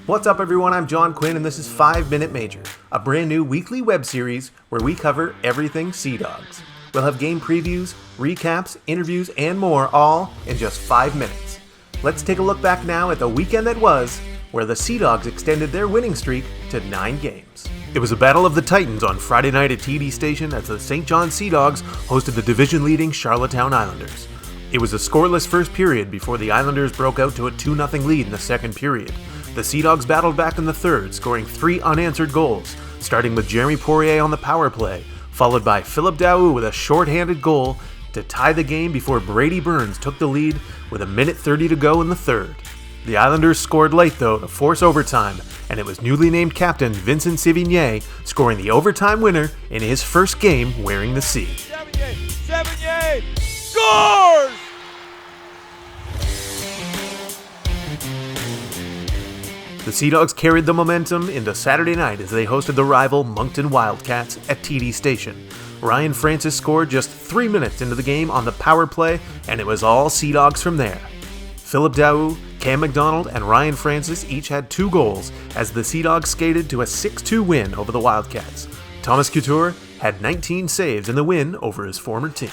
What's up everyone, I'm John Quinn and this is 5 Minute Major, a brand new weekly web series where we cover everything Sea Dogs. We'll have game previews, recaps, interviews, and more, all in just 5 minutes. Let's take a look back now at the weekend that was, where the Sea Dogs extended their winning streak to 9 games. It was a battle of the Titans on Friday night at TD Station as the St. John Sea Dogs hosted the division-leading Charlottetown Islanders. It was a scoreless first period before the Islanders broke out to a 2-0 lead in the second period. The Sea Dogs battled back in the third, scoring 3 unanswered goals, starting with Jeremy Poirier on the power play, followed by Philip Daou with a short-handed goal to tie the game before Brady Burns took the lead with 1:30 to go in the third. The Islanders scored late, though, to force overtime, and it was newly named captain Vincent Sévigné scoring the overtime winner in his first game wearing the C. Sévigné scores! The Sea Dogs carried the momentum into Saturday night as they hosted the rival Moncton Wildcats at TD Station. Ryan Francis scored just 3 minutes into the game on the power play, and it was all Sea Dogs from there. Philip Daou, Cam McDonald, and Ryan Francis each had 2 goals as the Sea Dogs skated to a 6-2 win over the Wildcats. Thomas Couture had 19 saves in the win over his former team.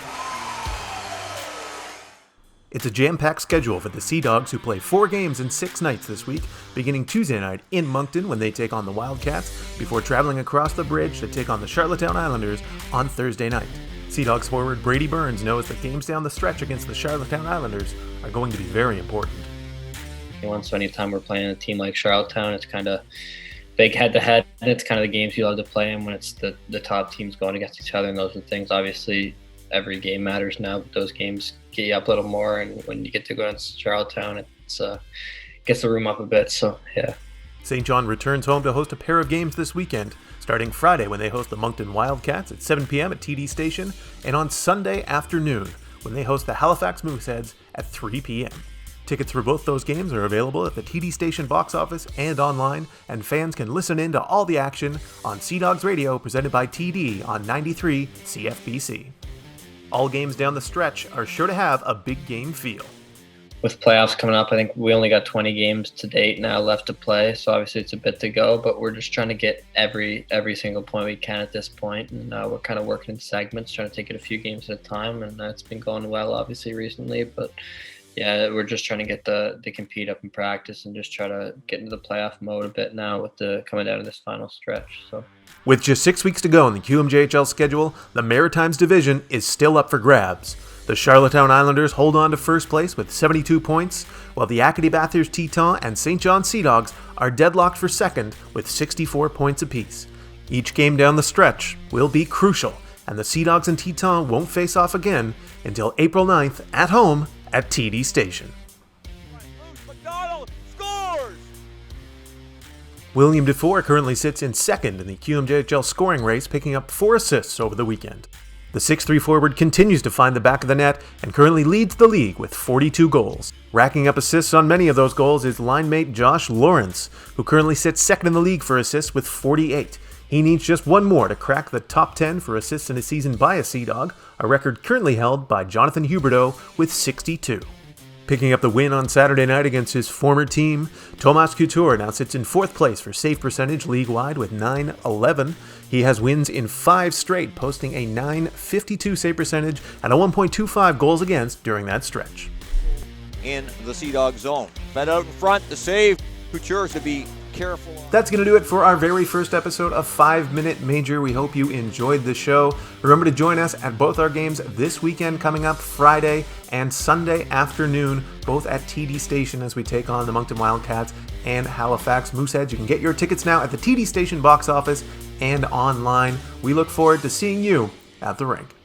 It's a jam-packed schedule for the Sea Dogs, who play 4 games in 6 nights this week, beginning Tuesday night in Moncton when they take on the Wildcats, before traveling across the bridge to take on the Charlottetown Islanders on Thursday night. Sea Dogs forward Brady Burns knows that games down the stretch against the Charlottetown Islanders are going to be very important. So anytime we're playing a team like Charlottetown, it's kind of big head-to-head, and it's kind of the games you love to play in when it's the top teams going against each other, and those are things, obviously, every game matters now, but those games get you up a little more, and when you get to go against Charlottetown, it's gets the room up a bit, so yeah. St. John returns home to host a pair of games this weekend, starting Friday when they host the Moncton Wildcats at 7 p.m. at TD Station, and on Sunday afternoon when they host the Halifax Mooseheads at 3 p.m. Tickets for both those games are available at the TD Station box office and online, and fans can listen in to all the action on Sea Dogs Radio presented by TD on 93 CFBC. All games down the stretch are sure to have a big game feel. With playoffs coming up, I think we only got 20 games to date now left to play, so obviously it's a bit to go, but we're just trying to get every single point we can at this point, and we're kind of working in segments, trying to take it a few games at a time, and it's been going well obviously recently, but yeah, we're just trying to get the compete up in practice and just try to get into the playoff mode a bit now with the coming down to this final stretch. So, with just 6 weeks to go in the QMJHL schedule, the Maritimes division is still up for grabs. The Charlottetown Islanders hold on to first place with 72 points, while the Acadie Bathurst Tetons and St. John Sea Dogs are deadlocked for second with 64 points apiece. Each game down the stretch will be crucial, and the Sea Dogs and Tetons won't face off again until April 9th at home at TD Station. McDonald scores! William Dufour currently sits in second in the QMJHL scoring race, picking up 4 assists over the weekend. The 6'3 forward continues to find the back of the net and currently leads the league with 42 goals. Racking up assists on many of those goals is line mate Josh Lawrence, who currently sits second in the league for assists with 48. He needs just one more to crack the top 10 for assists in a season by a Sea Dog, a record currently held by Jonathan Huberdeau with 62. Picking up the win on Saturday night against his former team, Thomas Couture now sits in 4th place for save percentage league-wide with .911. He has wins in 5 straight, posting a .952 save percentage and a 1.25 goals against during that stretch. In the Sea Dog zone. Fed out in front, the save. Couture to be careful. That's going to do it for our very first episode of 5 Minute Major. We hope you enjoyed the show. Remember to join us at both our games this weekend coming up Friday and Sunday afternoon, both at TD Station as we take on the Moncton Wildcats and Halifax Mooseheads. You can get your tickets now at the TD Station box office and online. We look forward to seeing you at the rink.